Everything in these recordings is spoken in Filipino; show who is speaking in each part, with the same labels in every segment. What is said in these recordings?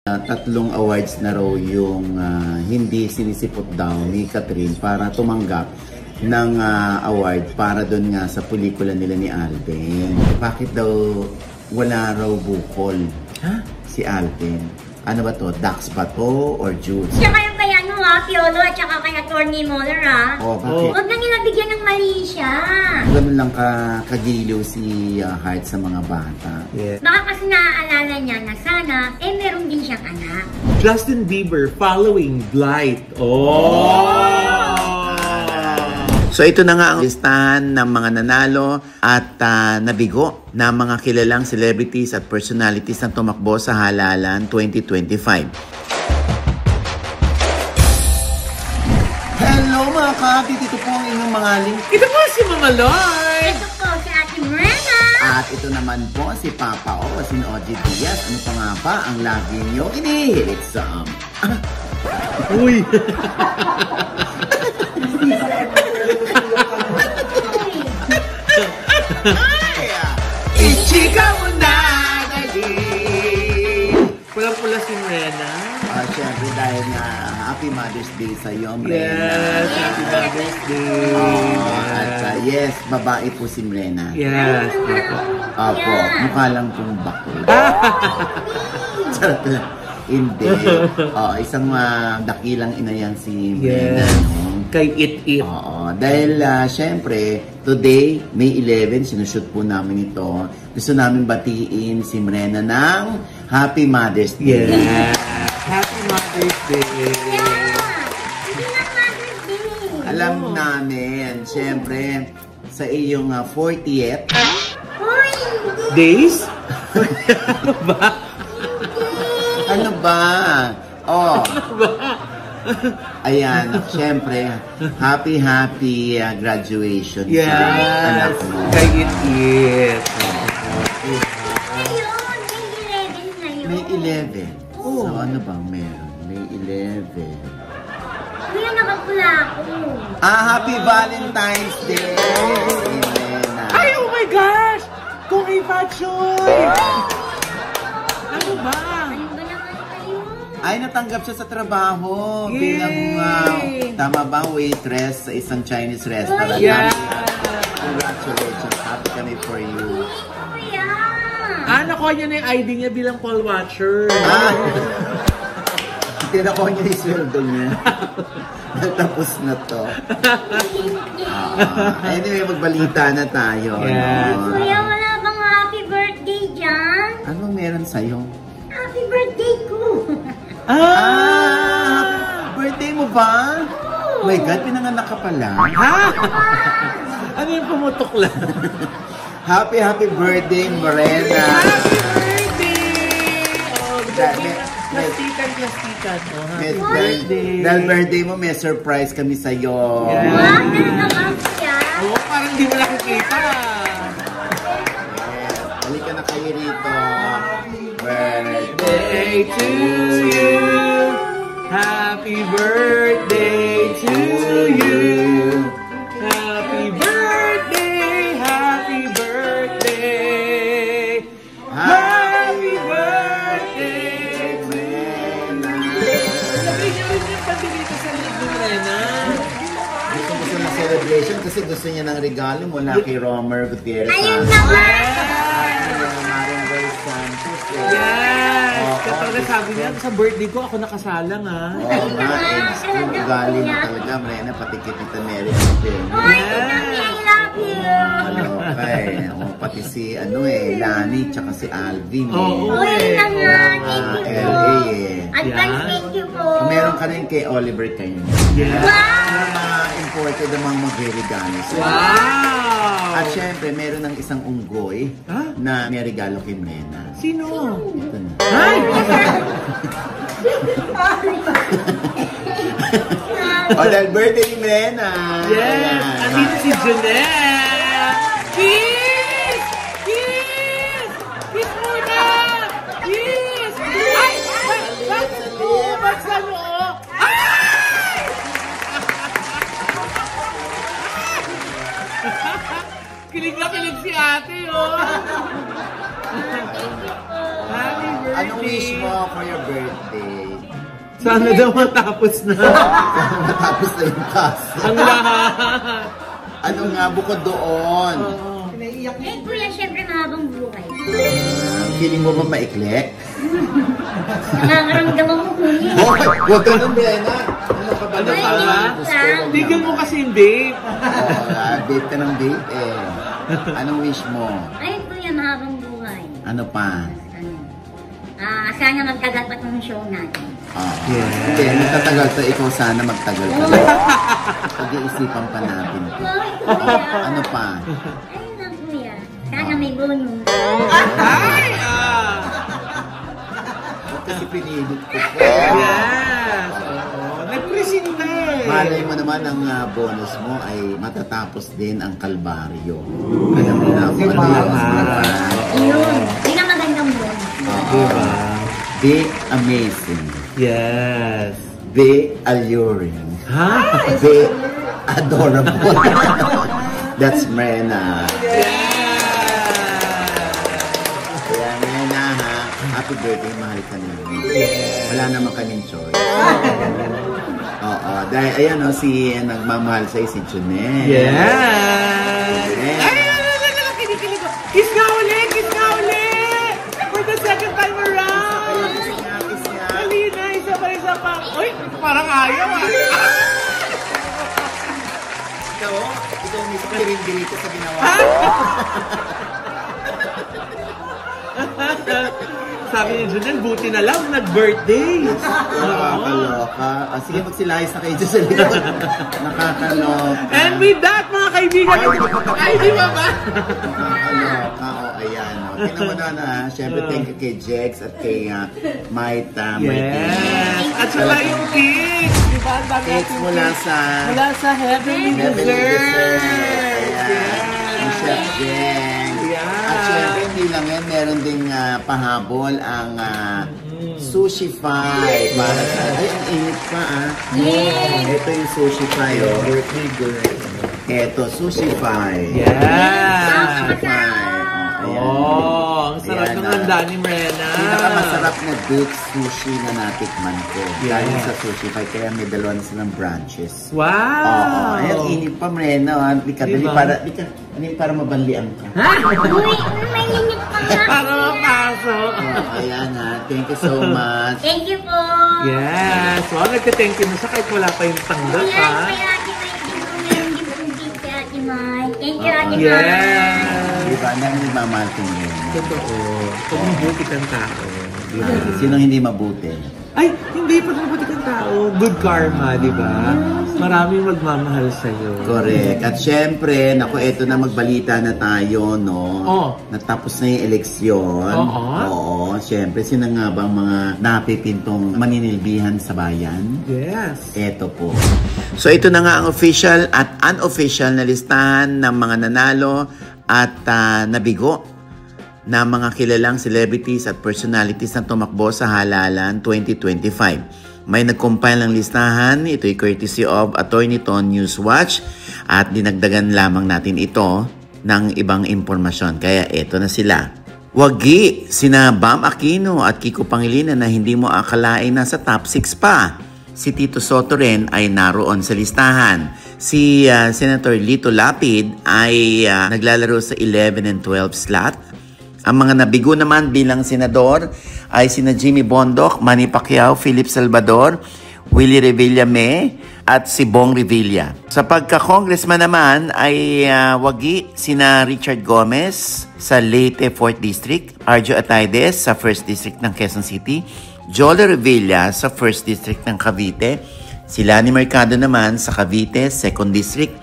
Speaker 1: Tatlong awards na raw yung hindi sinisipot daw ni Catherine para tumanggap ng award para doon nga sa pelikula nila ni Alden. Bakit daw wala raw bukol si Alden? Ano ba to? Dax ba to or Jude?
Speaker 2: Tsaka yung kay Piolo at saka kay Atty. Muller
Speaker 1: bakit?
Speaker 2: Huwag na nila bigyan ng mali siya.
Speaker 1: Ganun lang kagiliw si Heart sa mga bata.
Speaker 3: Yeah.
Speaker 2: Baka kasi naaalala niya na sana, meron din siyang anak.
Speaker 3: Justin Bieber following Blight.
Speaker 1: So ito na nga ang listahan ng mga nanalo at nabigo na mga kilalang celebrities at personalities na tumakbo sa Halalan 2025. Hello mga kapi! Dito po ang inyong mga link.
Speaker 3: Ito po si Mama Lloyd!
Speaker 2: Ito po si Ate Morena!
Speaker 1: At ito naman po si Papa O, si OG Diaz. Ano pa nga ba ang lagi nyo inihilig sa
Speaker 3: Uy!
Speaker 1: Ichika mo na dali!
Speaker 3: Pula-pula si Morena.
Speaker 1: Siyempre dahil na Happy Mother's Day sa iyo, Morena.
Speaker 3: Yes, Happy Mother's Day.
Speaker 1: At yes, babae po si Morena.
Speaker 3: Yes,
Speaker 1: Opo, mukha lang pong bakul. Charot lang. Hindi. Isang dakilang inayan si Morena.
Speaker 3: Yes.
Speaker 1: No?
Speaker 3: Kay It.
Speaker 1: Oo. Dahil syempre, today, May 11, sinushoot po namin ito. Gusto namin batiin si Morena ng Happy Mother's Day.
Speaker 3: Yeah. Happy Mother's Day.
Speaker 1: Alam namin, syempre, sa iyong 40th
Speaker 3: days?
Speaker 1: Ano ba? Ayan, syempre, happy graduation sa anak mo.
Speaker 3: Kay It.
Speaker 1: May 11. So, ano bang meron? May 11.
Speaker 2: Kuya, nakapula ako.
Speaker 1: Happy Valentine's Day! Elena.
Speaker 3: Ay, oh my gosh! Kung Ipachoy! Ano ba?
Speaker 2: Ano ba naman kayo?
Speaker 1: Ay, natanggap siya sa trabaho bilang, tama ba, waitress sa isang Chinese restaurant.
Speaker 3: Yeah!
Speaker 1: Congratulations. Happy kami for you.
Speaker 2: Kuya!
Speaker 3: Nakuha niya na yung ID niya bilang call watcher.
Speaker 1: Tinakuha niya yung sweldo niya. Tapos na to. Anyway, magbalita na tayo.
Speaker 3: Yes.
Speaker 1: No?
Speaker 2: Kuya, wala bang happy birthday dyan?
Speaker 1: Anong meron sa'yo?
Speaker 2: Happy birthday ko!
Speaker 1: Birthday mo ba? Oh my God, pinanganak ka pala.
Speaker 3: Ano yung pumutok lang?
Speaker 1: Happy birthday, Morena!
Speaker 3: Happy birthday! Plastikan. Happy birthday!
Speaker 1: Dahil birthday mo, may surprise kami sa'yo.
Speaker 3: Yeah.
Speaker 2: Wow, naman siya.
Speaker 3: Parang di mo nakikita.
Speaker 1: Yes, halika na kayo rito.
Speaker 3: Birthday to you. Happy birthday to you. Happy birthday. Happy birthday. Happy birthday, Morena. Sabi niyo rin yung pandilito sa loob ni Morena.
Speaker 1: Gusto ng celebration kasi gusto niya ng regalo mula kay Romer Gutierrez.
Speaker 2: Ayun naman!
Speaker 1: Maringol Santos.
Speaker 3: Yes! Kapag sabi niya, sa birthday ko, ako nakasalang
Speaker 1: Oo nga, school ugali mo talaga, Morena, pati kay Tita Mary.
Speaker 2: Hoy, Tita, I love you!
Speaker 1: Pati si, Lani, tsaka si Alvin.
Speaker 2: Hoy, na nga, thank you po.
Speaker 1: LA
Speaker 2: Advance, thank you po.
Speaker 1: Meron ka rin kay Oliver kayo.
Speaker 3: Yeah.
Speaker 2: Wow!
Speaker 1: Imported ang mga magre-regalo.
Speaker 3: Wow!
Speaker 1: At syempre, meron ng isang unggoy na may regalo kay Morena.
Speaker 3: Sino?
Speaker 1: Ito na.
Speaker 3: Ay!
Speaker 1: Dahil birthday ni Morena!
Speaker 3: Yes! Andito si Jeanette! Kiss! Kiss! Kiss muna! Kiss! Ay! Ba't sa noo? Ay! Kilig na kilig si ate, oh! Happy birthday!
Speaker 1: Anong wish mo for your birthday?
Speaker 3: Sana daw matapos na.
Speaker 1: Matapos na yung kaso.
Speaker 3: Ang lahat.
Speaker 1: Ano nga, bukod doon?
Speaker 2: Eh, kuya, syempre mahabang buhay.
Speaker 1: Feeling mo ba maikli?
Speaker 2: Nangangaramdaman ko, kuya.
Speaker 1: Huwag ka nung Bena. Ano ka ba?
Speaker 3: Ano
Speaker 2: Ay,
Speaker 3: ka ba?
Speaker 2: gusto mo.
Speaker 3: Tigil mo kasi yung date.
Speaker 1: Date ka ng date eh. Anong wish mo?
Speaker 2: Ay, kuya, mahabang buhay.
Speaker 1: Ano pa?
Speaker 2: Sana magtagal pa ng show natin.
Speaker 3: Yes.
Speaker 1: Hindi, nagtatagal to. Ikaw sana magtagal ka. Pag-iisipan pa natin.
Speaker 2: Ay, kuya.
Speaker 1: Ano pa?
Speaker 2: Ayun lang, kuya. Sana may bonus.
Speaker 3: Ay!
Speaker 1: Kasi pinilit ko po.
Speaker 3: Yes! Oo. Nag-present na eh.
Speaker 1: Malay mo naman ang bonus mo ay matatapos din ang kalbaryo. Alam mo na kung ano yung
Speaker 2: Yun. Yun ang magandang bonus.
Speaker 3: Diba?
Speaker 1: Be amazing.
Speaker 3: Yes.
Speaker 1: Be alluring.
Speaker 3: Ha?
Speaker 1: Be adorable. That's Mrena. Kaya Mrena ha, happy birthday, mahal ka namin. Wala naman kaming choice. Oo, dahil ayan o, si nagmamahal sa'yo si Junel.
Speaker 3: Yes!
Speaker 1: Yes.
Speaker 3: Ay, kinikilig ko. Kiss nga ulit! Kiss nga ulit! For the second time around!
Speaker 1: Kiss nga.
Speaker 3: Halina, isa pa. Uy, parang ayaw ah!
Speaker 1: Ikaw mismo rin dito sa ginawa.
Speaker 3: Sabi ni Junel, buti na lang, nag-birthday.
Speaker 1: Nakakaloka. Sige, magsilayas na kayo dyan sa likod. Nakakaloka.
Speaker 3: And with that, mga kaibigan, ay, di ba ba?
Speaker 1: Nakakaloka. O, ayan. Tingnan mo na. Siyempre, thank you kay Jex at kay Maita.
Speaker 3: Yes. At saka yung cakes. Di ba? Ang dami
Speaker 1: Cakes
Speaker 3: natin
Speaker 1: mula
Speaker 3: cakes.
Speaker 1: sa
Speaker 3: Mula sa Heavenly
Speaker 1: Heavenly Dessert.
Speaker 3: Dessert.
Speaker 1: Ayan. Ni Chef Jen.
Speaker 3: Yeah.
Speaker 1: At syempre, hindi lang yan. Meron ding pahabol ang Sushi Fry. Para sa... Ay, ang init pa
Speaker 2: Yes.
Speaker 1: Ito yung Sushi Fry, oh.
Speaker 3: Birthday girl.
Speaker 1: Ito, Sushi Fry.
Speaker 3: Yes.
Speaker 1: Sushi Fry. Oh, ayan.
Speaker 3: Oh, ang sarap
Speaker 1: Ayan,
Speaker 3: ng handa ni Mrena.
Speaker 1: Pinakamasarap na baked sushi na natikman ko.
Speaker 3: Yes.
Speaker 1: Galing sa Sushi Fry, kaya may dalawa na silang branches.
Speaker 3: Wow!
Speaker 1: Oo, ayan, init pa, Mrena. Di ka,
Speaker 3: Diba?
Speaker 1: para mabanlian ka.
Speaker 2: Uy, may init pa nga.
Speaker 3: Para mapasok.
Speaker 1: Oh, ayan ha. Thank you so much.
Speaker 2: Thank you po.
Speaker 3: Yes. Wow, nagka-thank you na siya kahit wala pa yung tanggap,
Speaker 2: Yes,
Speaker 3: ha?
Speaker 2: kaya Ate Mai, meron din po dito kay Ate Mai. Thank you, Ate Mai.
Speaker 3: Yes.
Speaker 1: Diba, ang dami nagmamahal kong Mrena.
Speaker 3: Totoo. Pag mabuti kang tao. Diba?
Speaker 1: Sinong hindi mabuti?
Speaker 3: Ay, hindi pag mabuti kang tao. Good karma, di ba? Maraming magmamahal sa'yo.
Speaker 1: Correct. At syempre, naku, eto na, magbalita na tayo, no?
Speaker 3: Oh.
Speaker 1: Natapos na yung eleksyon.
Speaker 3: Oo.
Speaker 1: Oo. Syempre, sino nga ba ang mga napipintong maninilbihan sa bayan?
Speaker 3: Yes.
Speaker 1: Eto po. So, ito na nga ang official at unofficial na listahan ng mga nanalo at nabigo na mga kilalang celebrities at personalities na tumakbo sa halalan 2025. May nag-compile ng listahan, ito'y courtesy of Attorney Ton Newswatch at dinagdagan lamang natin ito ng ibang impormasyon. Kaya ito na sila. Wagi, sina Bam Aquino at Kiko Pangilinan na hindi mo akalain na sa top 6 pa. Si Tito Soto rin ay naroon sa listahan. Si Senator Lito Lapid ay naglalaro sa 11 and 12 slot. Ang mga nabigo naman bilang senador ay sina Jimmy Bondoc, Manny Pacquiao, Philip Salvador, Willie Revilla-May at si Bong Revilla. Sa pagka-congressman naman ay wagi sina Richard Gomez sa Leyte 4th District, Arjo Ataydes sa 1st District ng Quezon City, Joel Revilla sa 1st District ng Cavite, si Lani Mercado naman sa Cavite 2nd District,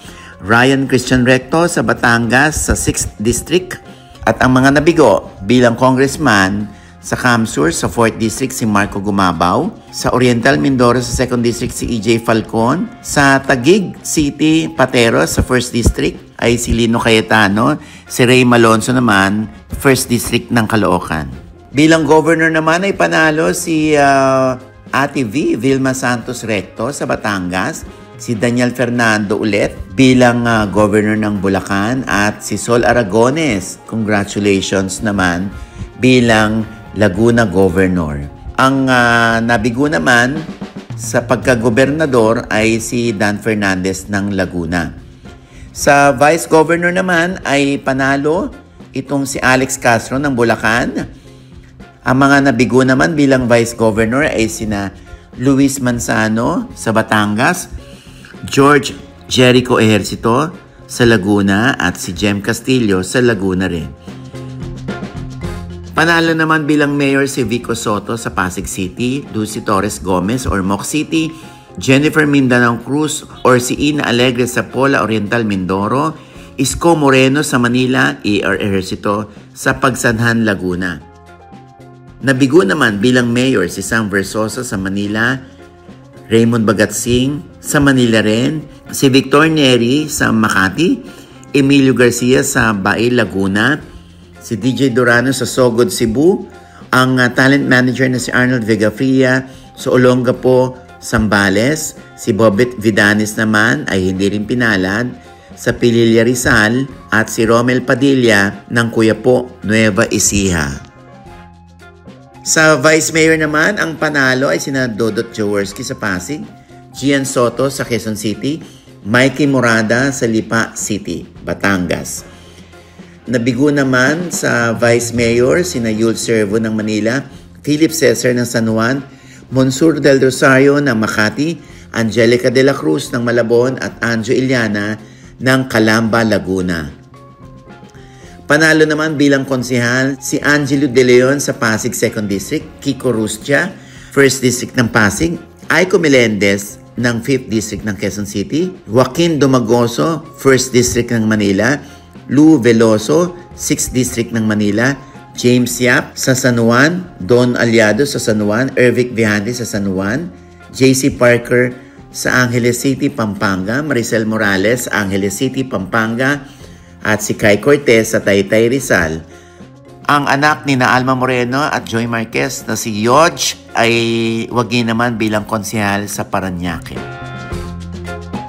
Speaker 1: Ryan Christian Recto sa Batangas sa 6th District, at ang mga nabigo bilang congressman sa Camsur sa 4th District si Marco Gumabaw, sa Oriental Mindoro sa 2nd District si EJ Falcon, sa Taguig City, Pateros sa 1st District ay si Lino Cayetano, si Ray Malonzo naman 1st District ng Caloocan. Bilang governor naman ay panalo si Ate V. Vilma Santos Recto sa Batangas, si Daniel Fernando ulit bilang governor ng Bulacan at si Sol Aragones, congratulations naman, bilang Laguna Governor. Ang nabigo naman sa pagka-gobernador ay si Dan Fernandez ng Laguna. Sa Vice Governor naman ay panalo itong si Alex Castro ng Bulacan. Ang mga nabigo naman bilang Vice Governor ay sina Luis Manzano sa Batangas, George Jericho Ejercito sa Laguna at si Jem Castillo sa Laguna rin. Panalo naman bilang Mayor si Vico Soto sa Pasig City, Lucy Torres Gomez or Moc City, Jennifer Mindanao Cruz or si Ina Alegre sa Pola Oriental Mindoro, Isko Moreno sa Manila, A.R. Ejercito sa Pagsanhan, Laguna. Nabigo naman bilang Mayor si Sam Versosa sa Manila, Raymond Bagatsing sa Manila rin, si Victor Neri sa Makati, Emilio Garcia sa Bae, Laguna, si DJ Durano sa Sogod, Cebu, ang talent manager na si Arnold Vegafria sa Olongapo, Zambales, si Bobet Vidanis naman ay hindi rin pinalad sa Pililla, Rizal at si Romel Padilla ng Cuyapo, Nueva Ecija. Sa Vice Mayor naman, ang panalo ay sina Dodot Jaworski sa Pasig, Gian Soto sa Quezon City, Mikey Morada sa Lipa City, Batangas. Nabigo naman sa Vice Mayor sina Yul Servo ng Manila, Philip Cesar ng San Juan, Monsur del Rosario ng Makati, Angelica de la Cruz ng Malabon at Anjo Iliana ng Calamba, Laguna. Panalo naman bilang konsehal si Angelo De Leon sa Pasig 2nd District, Kiko Rustia, 1st District ng Pasig, Aiko Melendez ng 5th District ng Quezon City, Joaquin Domagoso, 1st District ng Manila, Lou Veloso, 6th District ng Manila, James Yap sa San Juan, Don Aliado sa San Juan, Ervic Vihante sa San Juan, JC Parker sa Angeles City, Pampanga, Maricel Morales sa Angeles City, Pampanga, at si Kai Cortez sa Taytay, Rizal. Ang anak ni na Alma Moreno at Joy Marquez na si Yodge ay wagi naman bilang konsehal sa Parañaque.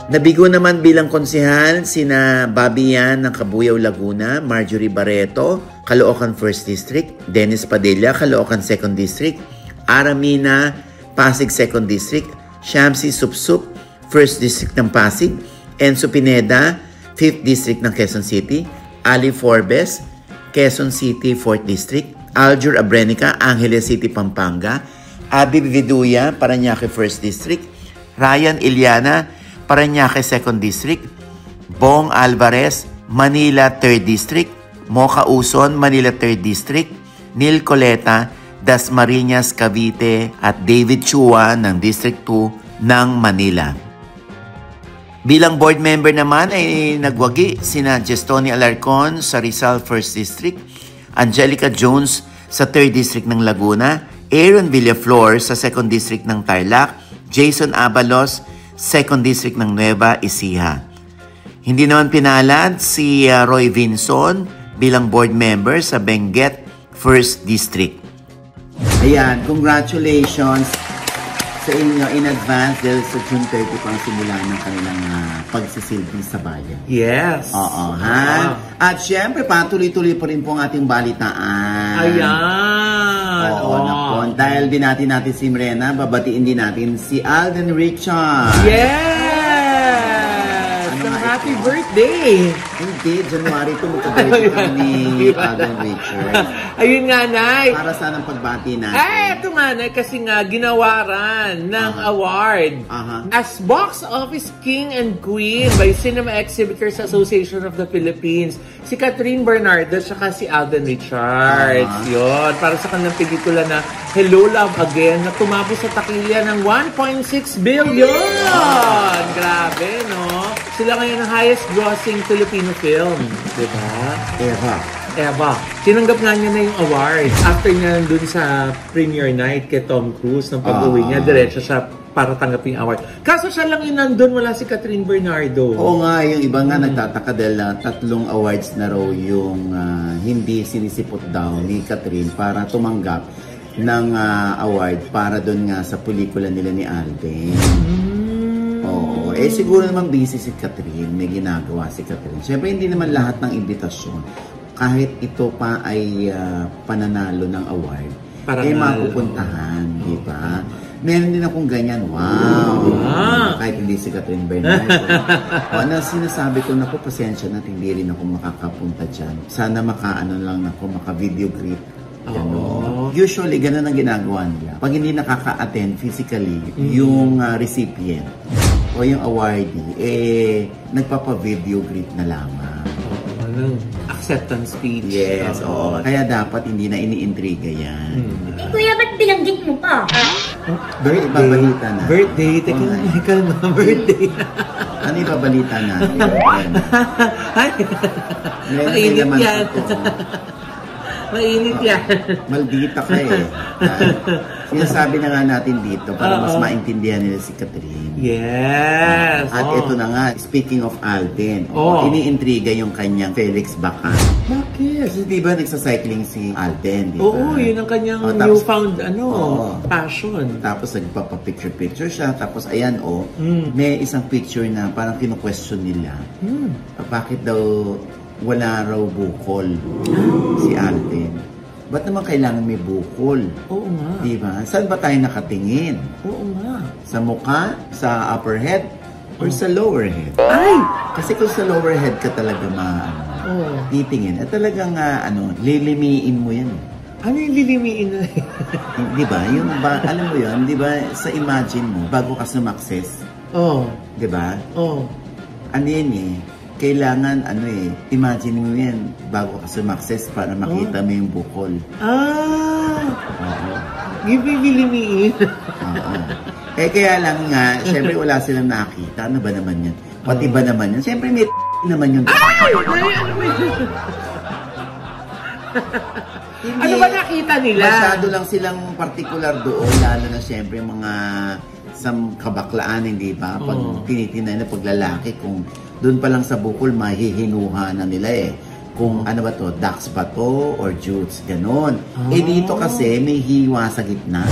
Speaker 1: Nabigo naman bilang konsehal sina Bobby Yan ng Cabuyao, Laguna, Marjorie Barreto, Caloocan 1st District, Dennis Padilla, Caloocan 2nd District, Aramina, Pasig 2nd District, Shamsi Supsup, 1st District ng Pasig, Enzo Pineda, 5th District ng Quezon City, Ali Forbes, Quezon City 4th District, Aljur Abrenica, Angeles City, Pampanga, Abib Viduya, Parañaque 1st District, Ryan Iliana, Parañaque 2nd District, Bong Alvarez, Manila 3rd District, Mocha Uson, Manila 3rd District, Nil Coleta, Dasmariñas, Cavite at David Chua ng District 2 ng Manila. Bilang board member naman ay nagwagi sina Gestoni Alarcon sa Rizal 1st District, Angelica Jones sa 3rd District ng Laguna, Aaron Villaflor sa 2nd District ng Tarlac, Jason Abalos 2nd District ng Nueva Ecija. Hindi naman pinalad si Roy Vinson bilang board member sa Benguet 1st District. Ayan, congratulations sa inyo in advance dahil sa June 30 pang simula ng kanilang pagsisilbi sa bayan.
Speaker 3: Yes.
Speaker 1: Oo, ha? At syempre, patuloy-tuloy pa rin po ang ating balitaan.
Speaker 3: Ayan.
Speaker 1: Oo, naku. Dahil din natin si Mrena, babatiin din natin si Alden Richard.
Speaker 3: Yes! Happy birthday!
Speaker 1: Hindi, January 2 magka-birthday kami ni Alden Richard.
Speaker 3: Ayun nga, Nay.
Speaker 1: Para saan ang pagbati natin?
Speaker 3: Ito nga, Nay, kasi nga ginawaran ng award as Box Office King and Queen by Cinema Exhibitors Association of the Philippines. Si Catherine Bernardo at si Alden Richards. Yun, para sa kanilang pelikula na Hello, Love Again na tumabos sa takilya ng 1.6 billion! Grabe, no? Sila ngayon ang highest grossing Filipino film. Diba? Eva. Tinanggap nga niya na yung award. After niya nandun sa premiere night kay Tom Cruise, nang pag-uwi niya, diretso siya para tanggapin yung award. Kaso siya lang yung nandun, wala si Catherine Bernardo.
Speaker 1: Oo nga, yung iba nga nagtataka dahil 3 awards na raw yung hindi sinisipot daw ni Catherine para tumanggap ng award para doon nga sa pelikula nila ni Alden. Oo. Siguro naman busy si Catherine. May ginagawa si Catherine. Siyempre, hindi naman lahat ng imbitasyon. Kahit ito pa ay pananalo ng award, mapupuntahan, di ba? Meron din akong ganyan, wow! Kahit hindi si Catherine Bernardo. Ano sinasabi ko, naku, pasensya na, hindi rin ako makakapunta dyan. Sana lang ako, maka-video greet. Usually, ganun ang ginagawa nila. Pag hindi nakaka-attend physically, yung recipient o yung awardee, nagpapa-video greet na lamang.
Speaker 3: Acceptance speech.
Speaker 1: Yes, oo. Kaya dapat hindi na iniintriga yan.
Speaker 2: Kuya, ba't binanggit mo pa?
Speaker 1: Ipabalita na.
Speaker 3: Birthday. Teka na, kalma. Birthday.
Speaker 1: Ano ipabalita na?
Speaker 3: Mainit yan. Mainit yan.
Speaker 1: Maldita ka eh. Sinasabi na nga natin dito para mas maintindihan nila si Catherine.
Speaker 3: Yes.
Speaker 1: At ito na nga, speaking of Alden, iniintriga yung kanyang Felix Bacan.
Speaker 3: Bakit?
Speaker 1: Kasi di ba nagsacycling si Alden, di ba?
Speaker 3: Oo, yun ang kanyang newfound passion.
Speaker 1: Tapos nagpapapicture-picture siya. Tapos ayan may isang picture na parang kinu-question nila. Bakit daw wala raw bukol si Alden? Ba't naman kailangan may bukol?
Speaker 3: Oo nga.
Speaker 1: Diba? Saan ba tayo nakatingin?
Speaker 3: Oo nga.
Speaker 1: Sa mukha? Sa upper head? Or sa lower head?
Speaker 3: Ay!
Speaker 1: Kasi kung sa lower head ka talaga titingin, talagang lilimiin mo yan.
Speaker 3: Ano yung lilimiin na?
Speaker 1: Di ba? Alam mo yun, di ba? Sa imagine mo, bago ka sumakses. Di ba? Ano yan kailangan, imagine mo yan bago ka sumakses para makita mo yung bukol.
Speaker 3: Yung lilimiin.
Speaker 1: Kaya lang nga, syempre wala silang nakita. Ano ba naman yan? Pati ba naman yan? Syempre may naman yung...
Speaker 3: Ano ba nakita nila?
Speaker 1: Masyado lang silang particular doon, lalo na syempre mga sa kabaklaan, hindi ba? Pag tinitinay na paglalaki, kung doon pa lang sa bukol, mahihinuha na nila kung ano ba to, ducks ba to, or jutes, ganon. Dito kasi may hiwa sa gitna.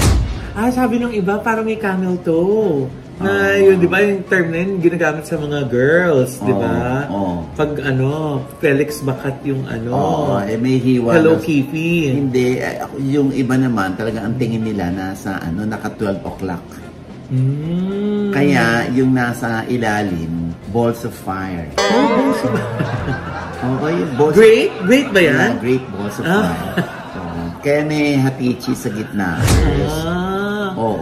Speaker 3: Sabi ng iba, parang may camel toe. Na yun, di ba, yung term na yun, ginagamit sa mga girls, di ba? Pag Felix Bacat yung
Speaker 1: may hiwa.
Speaker 3: Hello Kitty.
Speaker 1: Hindi, yung iba naman, talaga ang tingin nila nasa, naka 12 o'clock. Kaya, yung nasa ilalim, balls of fire.
Speaker 3: Balls of
Speaker 1: fire.
Speaker 3: Great ba yan?
Speaker 1: Great balls of fire. Kaya may hatichi sa gitna.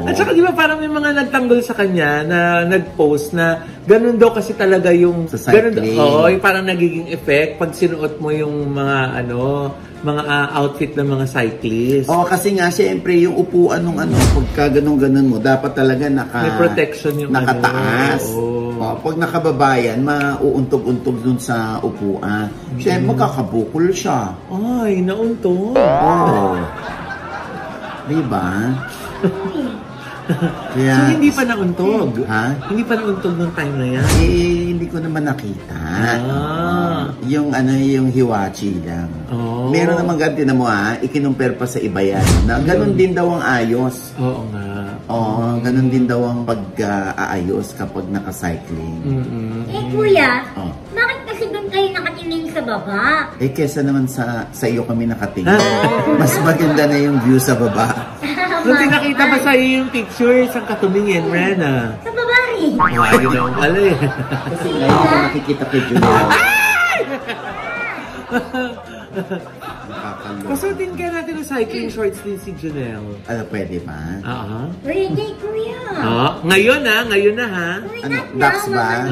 Speaker 3: At saka di ba parang may mga nagtanggol sa kanya na nag-post na ganun daw kasi talaga yung
Speaker 1: sa cycling.
Speaker 3: Yung parang nagiging effect pag sinuot mo yung mga mga outfit ng mga cyclist.
Speaker 1: Kasi nga syempre yung upuan ng pagka ganun mo dapat talaga
Speaker 3: may protection yung
Speaker 1: nakataas. Pag nakababayan, mauuntog-untog dun sa upuan. Syempre magkakabukol siya.
Speaker 3: Ay, nauntog.
Speaker 1: Diba? Kaya,
Speaker 3: so, hindi pa nauntog?
Speaker 1: Ha?
Speaker 3: Hindi pa nauntog nung time na yan?
Speaker 1: Hindi ko naman nakita. Yung hiwachi lang. Meron naman ganti na mo ikinumpare pa sa iba yan. Na ganun din daw ang ayos.
Speaker 3: Oo nga.
Speaker 1: Ganun din daw ang pag-aayos kapag naka-cycling.
Speaker 2: Kuya, bakit kasi doon kayo nakatingin sa baba?
Speaker 1: Kesa naman sa iyo kami nakatingin. Mas maganda na yung view sa baba.
Speaker 3: Kung tinakita ba sa'yo yung picture, saan ka tumingin, Rena?
Speaker 2: Sa baba rin.
Speaker 3: Yun ang pala
Speaker 1: Kasi ngayon ko nakikita kay Julian.
Speaker 3: Pasutin ka natin ng cycling shorts din si Janelle.
Speaker 1: Pwede ba?
Speaker 2: Pwede, kuya.
Speaker 3: Ngayon na ha?
Speaker 1: Ducks ba?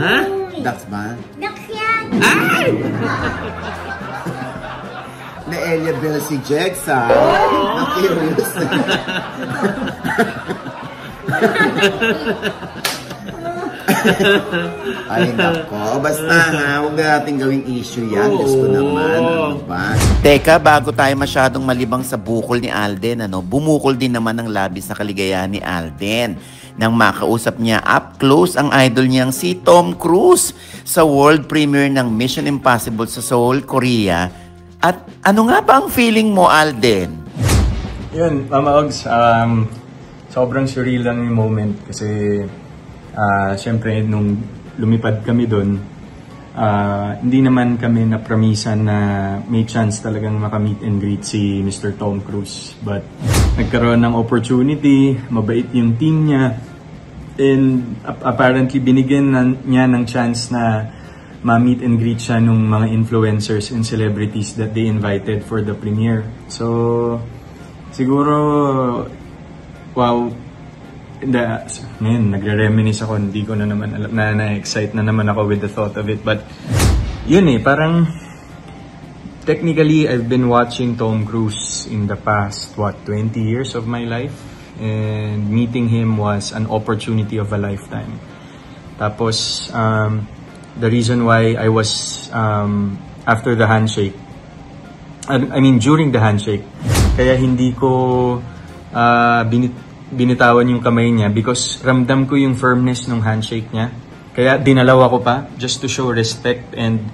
Speaker 1: Ducks ba?
Speaker 2: Ducks yan.
Speaker 3: Ay!
Speaker 1: Na Elia Bell si Jexa. Na-curious. Ay, nako. Basta huwag na natin gawing issue yan. Diyos ko naman. Teka, bago tayo masyadong malibang sa bukol ni Alden, bumukol din naman ng labis na kaligayahan ni Alden nang makausap niya up close ang idol niyang si Tom Cruise sa world premiere ng Mission Impossible sa Seoul, Korea. At ano nga ba ang feeling mo, Alden?
Speaker 4: Yun, Mama Ogs, sobrang surreal lang yung moment kasi syempre nung lumipad kami doon, hindi naman kami na-promisan na may chance talagang maka-meet and greet si Mr. Tom Cruise. But nagkaroon ng opportunity, mabait yung team niya, and apparently binigyan niya ng chance na ma-meet and greet siya nung mga influencers and celebrities that they invited for the premiere. So, siguro, wow, ngayon, nagre-reminisce ako, hindi ko na naman alam, na-excite na naman ako with the thought of it. But, yun parang, technically, I've been watching Tom Cruise in the past, 20 years of my life. And meeting him was an opportunity of a lifetime. Tapos, the reason why I was, after the handshake, I mean, during the handshake, kaya hindi ko binitawan yung kamay niya because ramdam ko yung firmness ng handshake niya. Kaya dinalaw ko pa just to show respect, and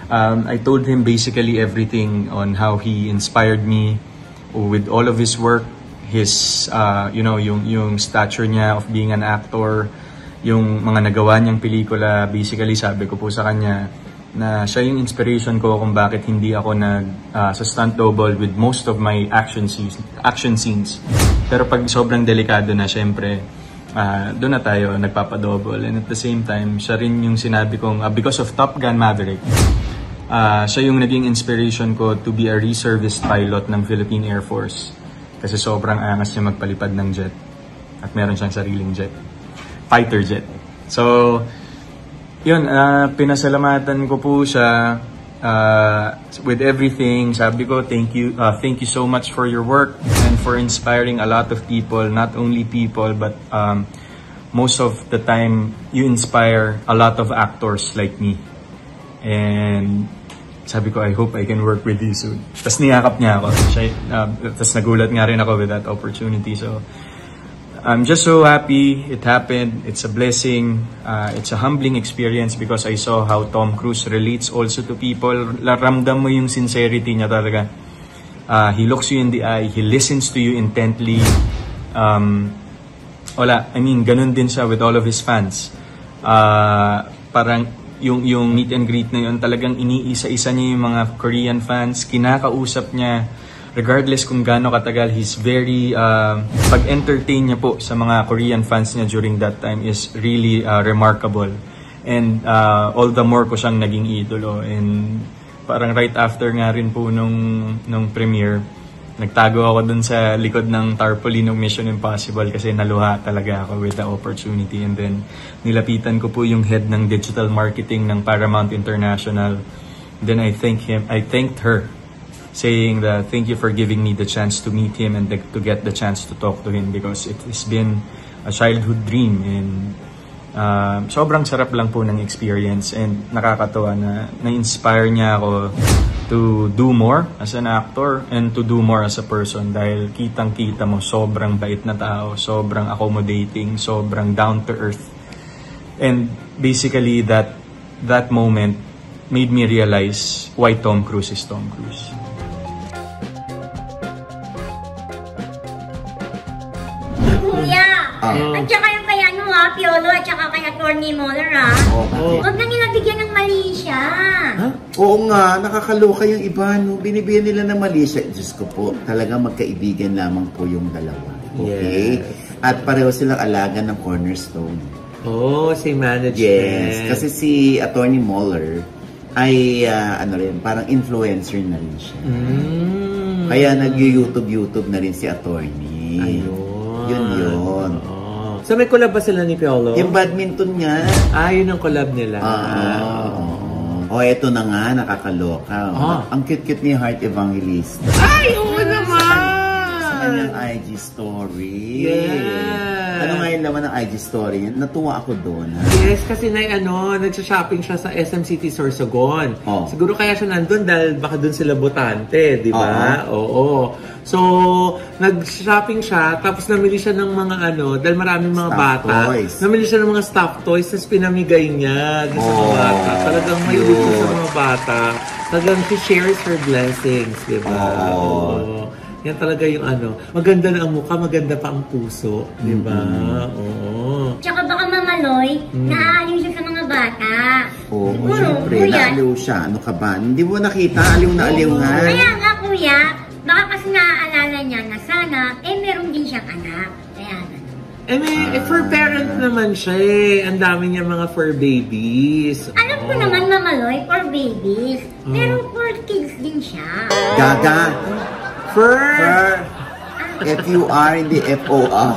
Speaker 4: I told him basically everything on how he inspired me with all of his work, his yung stature niya of being an actor, yung mga nagawa niyang pelikula. Basically sabi ko po sa kanya na siya yung inspiration ko kung bakit hindi ako sa stunt double with most of my action scenes. Pero pag sobrang delikado na, syempre, doon na tayo nagpapadouble. And at the same time, siya rin yung sinabi kong, because of Top Gun Maverick, siya yung naging inspiration ko to be a reservist pilot ng Philippine Air Force. Kasi sobrang angas niya magpalipad ng jet. At meron siyang sariling jet. Fighter jet. So, yun, pinasalamatan ko po siya with everything. Sabi ko, thank you so much for your work and for inspiring a lot of people, not only people, but most of the time, you inspire a lot of actors like me. And sabi ko, I hope I can work with you soon. Tapos niyakap niya ako. Tapos nagulat nga rin ako with that opportunity. So, I'm just so happy it happened. It's a blessing. It's a humbling experience because I saw how Tom Cruise relates also to people. Ramdam mo yung sincerity niya talaga. He looks you in the eye. He listens to you intently. Ganun din siya with all of his fans. Parang yung meet and greet na yun, talagang iniisa-isa niya yung mga Korean fans. Kinakausap niya. Regardless kung gaano katagal, he's very, pag-entertain niya po sa mga Korean fans niya during that time is really remarkable. And all the more ko siyang naging idolo. And parang right after nga rin po nung premiere, nagtago ako dun sa likod ng tarpaulin ng Mission Impossible kasi naluha talaga ako with the opportunity. And then nilapitan ko po yung head ng digital marketing ng Paramount International. Then I thanked her, saying that thank you for giving me the chance to meet him and to get the chance to talk to him because it has been a childhood dream, and sobrang sarap lang po ng experience, and nakakatawa na na-inspire niya ako to do more as an actor and to do more as a person dahil kitang-kita mo sobrang bait na tao, sobrang accommodating, sobrang down to earth. And basically that moment made me realize why Tom Cruise is Tom Cruise.
Speaker 2: At saka yung kay Piolo at saka kay Atty. Moller huwag nang nabigyan ng mali siya.
Speaker 1: Oo nga, nakakaloka yung iba, no? Binibigyan nila ng mali siya. Diyos ko po, talaga magkaibigan lamang po yung dalawa. Okay? Yes. At pareho silang alaga ng Cornerstone.
Speaker 3: Same management.
Speaker 1: Yes, kasi si Atty. Moller ay parang influencer na rin siya. Kaya nag-YouTube na rin si Atty. Yun.
Speaker 3: So may collab ba sila ni Piolo?
Speaker 1: Yung badminton niya.
Speaker 3: Yun ang collab nila.
Speaker 1: Eto na nga, nakakaloka. Ang cute-cute ni Heart Evangelista.
Speaker 3: Ay, oo naman!
Speaker 1: Sa kanyang IG story.
Speaker 3: Yes.
Speaker 1: Ano nga yung laman ng IG story? Natuwa ako doon.
Speaker 3: Yes, kasi nagsha-shopping siya sa SM City Sorsogon. Siguro kaya siya nandun dahil baka dun sila botante, di ba? Oo. So, nag-shopping siya, tapos namili siya ng mga dahil maraming mga bata. Namili siya ng mga stuffed toys, tapos pinamigay niya sa mga bata. Talagang may ulit sa mga bata. Talagang she shares her blessings, di ba? Oo. Yan talaga yung maganda na ang mukha, maganda pa ang puso, di ba? Oo.
Speaker 2: Tsaka baka mamaloy, naaalim siya sa mga bata.
Speaker 1: Oo,
Speaker 2: Siguro,
Speaker 1: syempre,
Speaker 2: kuya.
Speaker 1: naaliw siya. Ano ka ba? Hindi mo nakita, aliw na aliw nga.
Speaker 2: Kaya nga, kuya, baka kasi naaalala niya na sana, meron din siyang anak. Kaya
Speaker 3: for parent naman siya eh. Ang dami niya mga fur babies.
Speaker 2: alam ko naman, Mamaloy, for babies. Pero for kids din siya.
Speaker 1: Gaga.
Speaker 3: Fur!
Speaker 1: F-U-R, hindi F-O-R.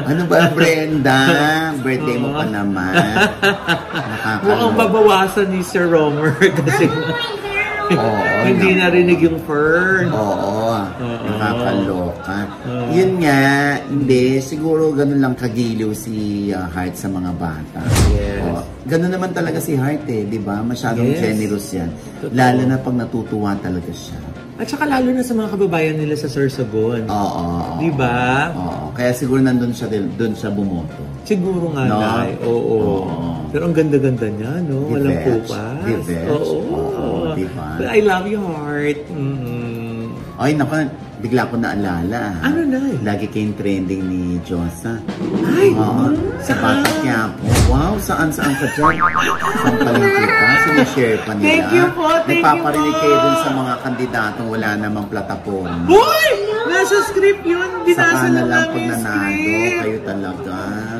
Speaker 1: Ano ba, Brenda? Birthday mo pa naman.
Speaker 3: Mukhang babawasan ni Sir Romer kasi hindi narinig yung fur.
Speaker 1: Oo, nakakaloka. Yun nga, hindi, siguro ganun lang kagiliw si Heart sa mga bata.
Speaker 3: Yes.
Speaker 1: Ganun naman talaga si Heart eh, di ba? Masyadong generous yan. Lalo na pag natutuwa talaga siya.
Speaker 3: At saka lalo na sa mga kababayan nila sa Sorsogon.
Speaker 1: Oo.
Speaker 3: Di ba?
Speaker 1: Oo. Kaya siguro nandun siya, doon siya bumoto.
Speaker 3: Siguro nga,
Speaker 1: No?
Speaker 3: Nay. Oo. Pero ang ganda-ganda niya, no? Walang pupas.
Speaker 1: Divetch.
Speaker 3: Oo.
Speaker 1: Diba?
Speaker 3: But I love you, Heart.
Speaker 1: Ay, naku, bigla ko naalala.
Speaker 3: Ano, Nay?
Speaker 1: Lagi kayong trending ni Josa.
Speaker 3: Ay!
Speaker 1: Oo. Sa Bata Quiapo. Wow, saan-saan ka dyan? Saan pa rin kita? Sinishare pa nila.
Speaker 3: Thank you po, thank you
Speaker 1: Nagpaparinig
Speaker 3: po.
Speaker 1: kayo dun sa mga kandidatong wala namang plataforma.
Speaker 3: Boy! Nasa script yun. Binasa
Speaker 1: Saka na
Speaker 3: lang
Speaker 1: lang
Speaker 3: namin
Speaker 1: pag
Speaker 3: yung
Speaker 1: nanalo,
Speaker 3: script.
Speaker 1: kayo talaga.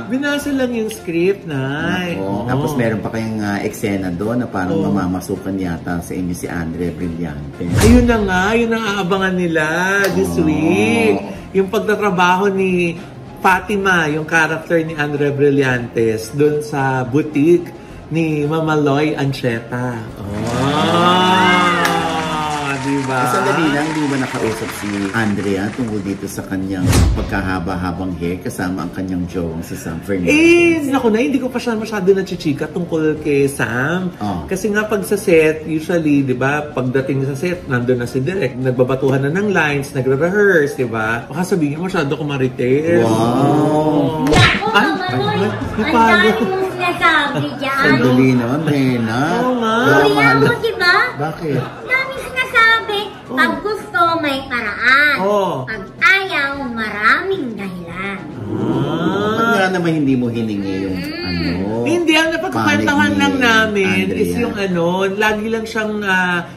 Speaker 3: Binasa lang yung script, Nay.
Speaker 1: Oo. Tapos meron pa kayong eksena doon na parang mamamasukan yata sa inyo si Andre Brillante.
Speaker 3: Ayun na nga, yun ang aabangan nila this week. Yung pagtatrabaho ni Fatima, yung character ni Andre Brillantes, doon sa boutique ni Mamaloy Ancheta. Diba?
Speaker 1: Sandali lang, hindi ba nakausap si Andrea tungkol dito sa kanyang pagkahaba-habang hair kasama ang kanyang jowang si Sam Fernandez?
Speaker 3: Naku na, hindi ko pa siya masyado nachichika tungkol kay Sam. Kasi nga pag sa set, usually, di ba, pagdating sa set, nandun na si Direk, nagbabatuhan na ng lines, nagre-rehearse, di ba? Baka sabihin masyado ko marites.
Speaker 1: Wow!
Speaker 2: Naku, Mamaloy, ang dami mong sinasabi dyan.
Speaker 1: Sandali naman, Rena.
Speaker 3: Oo nga.
Speaker 2: Kuya mo, diba?
Speaker 1: Bakit?
Speaker 2: Daming sinasabi. Pag gusto, may paraan. Pag ayaw, maraming dahilan.
Speaker 1: Ba't nga naman hindi mo hiningi yung
Speaker 3: Hindi, ang napagkwentuhan lang namin is yung lagi lang siyang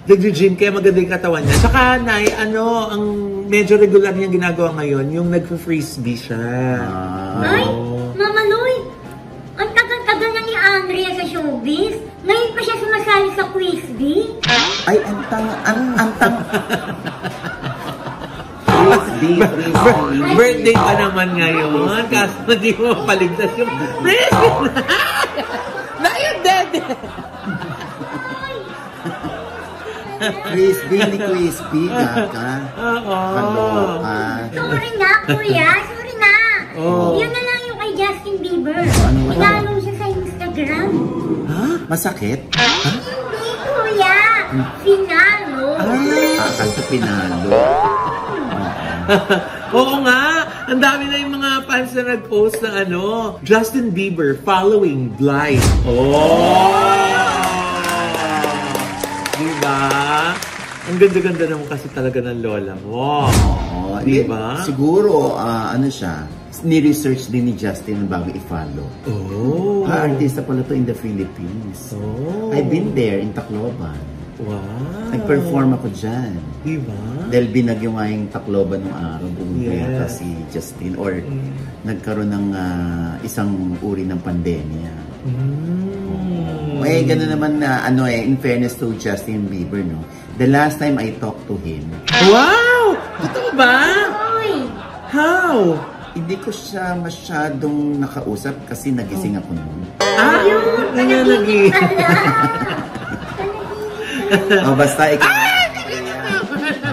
Speaker 3: nag-gym kaya maganda yung katawan niya. Saka, Nay, ang medyo regular niyang ginagawa ngayon, yung nag-frisbee siya.
Speaker 2: Ay, Mamaloy, ang tagal-tagal na ni Andrea sa showbiz. Ngayon pa siya sumasali sa Quizbee.
Speaker 1: Ay, antang.
Speaker 3: Birthday pa naman ngayon. Kaso hindi mo paligtas yung frisbee. Na yung dede.
Speaker 1: Crispy ni Crispy, kaka. Kaloka.
Speaker 2: Sorry na, kuya. Sorry na. Yun na lang yung kay Justin Bieber. Inalo siya sa Instagram.
Speaker 1: Masakit?
Speaker 2: Hindi, kuya. Pinalo.
Speaker 1: Akala pinalo.
Speaker 3: Oo nga. Ang dami na yung mga fans na nag-post na Justin Bieber following Blythe. Diba? Ang ganda-ganda naman kasi talaga ng lola mo. Diba?
Speaker 1: Siguro, siya, ni-research din ni Justin bago i-follow. Artista pala to in the Philippines. I've been there in Tacloban.
Speaker 3: Wow.
Speaker 1: Nag-perform ako dyan.
Speaker 3: Diba?
Speaker 1: Dahil binagyo nga yung Tacloban nung araw, bumunta yata si Justin. Or nagkaroon ng isang uri ng pandemya. Gano'n naman na, in fairness to Justin Bieber, no? The last time I talked to him.
Speaker 3: Wow! Totoo ba? How?
Speaker 1: Hindi ko siya masyadong nakausap kasi nagising ako noon.
Speaker 3: Kanya naging.
Speaker 1: Basta ikaw na, Andrea.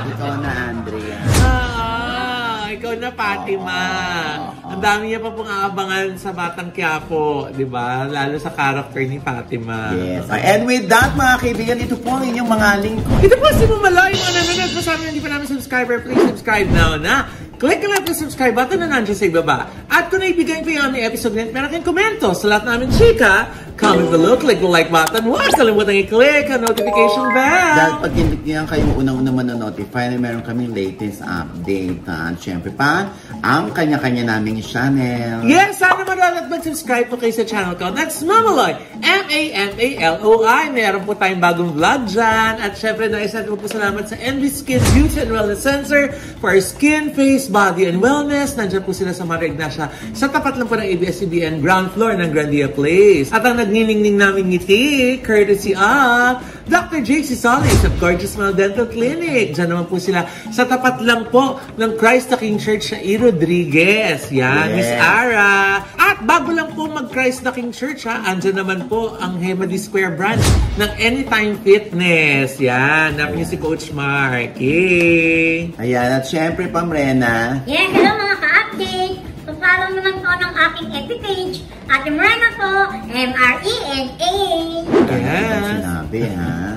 Speaker 1: Ikaw na, Andrea.
Speaker 3: Ikaw na, Fatima. Ang dami niya pa pong aabangan sa Batang Quiapo, di ba? Lalo sa character ni Fatima.
Speaker 1: Yes. And with that, mga kaibigan, ito po ang inyong mga lingkod.
Speaker 3: Ito po si Mamaloy, mga nanonood po sa amin, hindi pa namin subscriber, please subscribe now na. click lang ang subscribe button na nandiyan sa ibaba. At kung naibigay ko yung aming episode net, meron kayong komento sa lahat namin chika, comment below, click the like button, huwag kalimutan i-click ang notification bell.
Speaker 1: Dahil pag hindi niyan kayong unang-una manonotify na meron kaming latest update. At syempre pa, ang kanya-kanya naming channel.
Speaker 3: Yes, sana manood at mag-subscribe po kayo sa channel ko. That's Mamaloy, M-A-M-A-L-O-I. Meron po tayong bagong vlog dyan. At syempre, naisat po salamat sa Envy Skin Beauty and Wellness Center for our skin, face, body, and wellness. Nandiyan po sila sa Maria Ignacia. Sa tapat lang po ng ABS-CBN ground floor ng Grandia Place. At ang nagniningning namin ngiti, courtesy of Dr. J.C. Solis of Gorgeous Smile Dental Clinic. Diyan naman po sila sa tapat lang po ng Christ the King Church sa E. Rodriguez. Yan, Miss Ara. At bago lang po mag-Christ the King Church, andyan naman po ang Hemady Square branch ng Anytime Fitness. Yan, napin niyo si Coach Mark. Yay!
Speaker 1: Ayan, at syempre pa, Mrena.
Speaker 2: Yes, hello mga ka-update. Follow naman po ng aking FB page. Ate Mrena po, M-R-E-N-A.
Speaker 1: Yes. Sinabi, ha?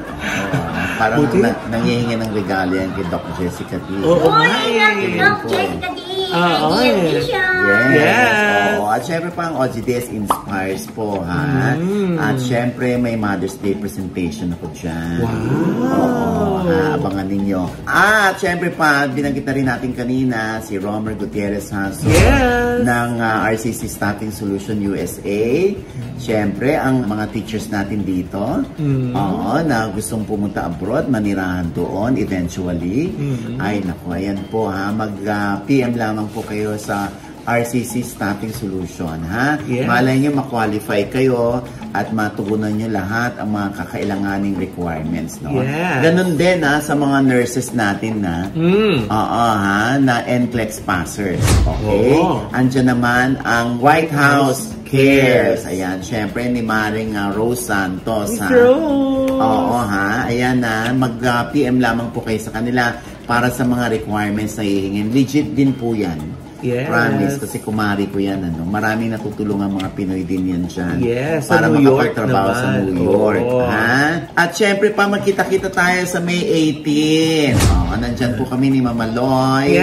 Speaker 1: Parang nangihingi ng regalo yan kay Dr. Jessica D.
Speaker 3: Oo,
Speaker 2: Dr. Jessica D.
Speaker 1: Yes. Oo. At syempre pa ang OGDS Inspires po, ha? At syempre may Mother's Day presentation ako dyan.
Speaker 3: Wow.
Speaker 1: Oo, ha? Abangan ninyo. At syempre pa, binanggit na rin natin kanina si Romer Gutierrez Hasso ng RCC Staffing Solution USA. Syempre, ang mga teachers natin dito, na gustong pumunta abroad, manirahan doon eventually. Ay, naku, ayan po, ha? Mag-PM lamang po kayo sa RCC Staffing Solution, ha?
Speaker 3: Yeah.
Speaker 1: Malay nyo ma-qualify kayo at matugunan nyo lahat ang mga kakailanganing requirements, no?
Speaker 3: Yes.
Speaker 1: Ganun din, ha, sa mga nurses natin na na NCLEX passers. Okay? Andyan naman ang White House Cares. Ayan, syempre ni Maring Rose Santos, ha? Oo, ha? Ayan na, mag-PM lamang po kayo sa kanila para sa mga requirements na hihingin. Legit din po yan.
Speaker 3: Yes.
Speaker 1: Promise, kasi kumari ko yan. Maraming natutulungan mga Pinoy din yan dyan.
Speaker 3: Yes,
Speaker 1: para
Speaker 3: sa New York
Speaker 1: makapagtrabaho sa New York. Ha? At syempre pa, magkita-kita tayo sa May 18. Nandyan po kami ni Mama Loy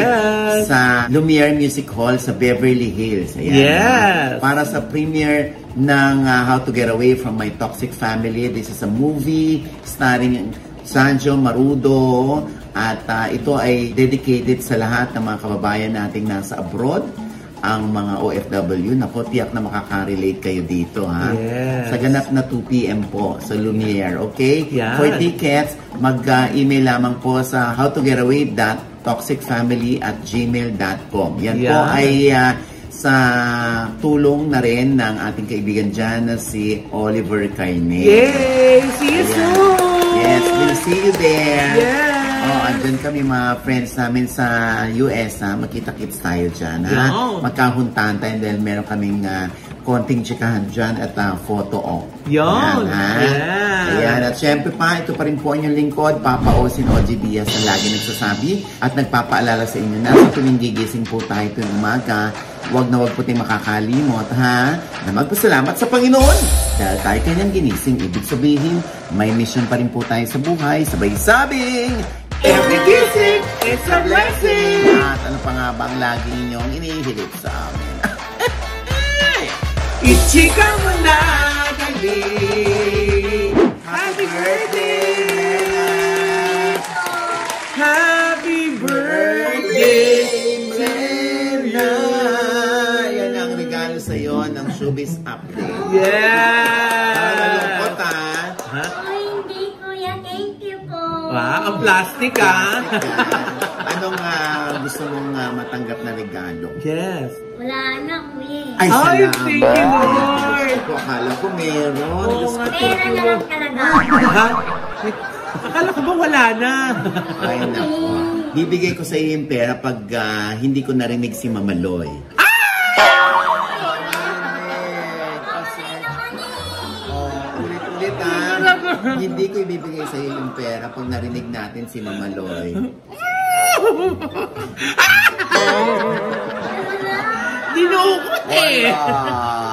Speaker 1: sa Lumiere Music Hall sa Beverly Hills. Ayan.
Speaker 3: Yes.
Speaker 1: Para sa premiere ng How to Get Away from My Toxic Family. This is a movie starring Sanjo Marudo. At ito ay dedicated sa lahat ng mga kababayan nating nasa abroad, ang mga OFW. Naku, tiyak na makaka-relate kayo dito, ha?
Speaker 3: Yes.
Speaker 1: Sa ganap na 2 p.m. po sa Lumiere, okay?
Speaker 3: Yan.
Speaker 1: For tickets, mag-email lamang po sa howtogetaway.toxicfamily@gmail.com. Yan po ay sa tulong na rin ng ating kaibigan dyan na si Oliver Carne.
Speaker 3: Yay! See you soon!
Speaker 1: Yes, we'll see you there.
Speaker 3: Yes!
Speaker 1: Andyan kami mga friends namin sa US, ha? Magkita-kits tayo dyan, ha? Magkahuntahan tayo dahil meron kaming konting chikahan dyan at photo op.
Speaker 3: Yan,
Speaker 1: ha?
Speaker 3: Yeah.
Speaker 1: Ayan, at syempre pa, ito pa rin po ang inyong lingkod, Papa Osin OG Diaz na lagi nagsasabi at nagpapaalala sa inyo na sa tuwing gigising po tayo tuwing umaga, huwag na huwag po tayong makakalimot, ha? Na magpasalamat sa Panginoon dahil tayo kanyang ginising. Ibig sabihin, may mission pa rin po tayo sa buhay, sabay sabing,
Speaker 3: every gising is a blessing!
Speaker 1: At ano pa nga ba ang lagi ninyong inihilig sa amin?
Speaker 3: Ichika mo na kami! Happy birthday! Happy birthday, Mena!
Speaker 1: Yan ang regalo sa'yo ng Showbiz Update.
Speaker 3: Yeah!
Speaker 1: Malungkot, ha?
Speaker 2: Ay, hindi kuya. Thank you po.
Speaker 3: Ang plastic, ha?
Speaker 1: Anong gusto mong matanggap na regalo?
Speaker 3: Yes.
Speaker 2: Wala na kuya.
Speaker 1: Ay,
Speaker 3: salamat.
Speaker 1: thank
Speaker 3: you, Lord.
Speaker 1: Akala ko meron.
Speaker 2: Pera na lang talaga.
Speaker 3: Ha? Akala ko ba wala na?
Speaker 1: Ay, naku. Bibigay ko sa iyo yung pera pag hindi ko narinig si Mama Loy. Ulit-ulit, ha? Hindi ko ibibigay sa iyo yung pera pag narinig natin si Mama Loy.
Speaker 3: Dinukot eh!
Speaker 1: Wala.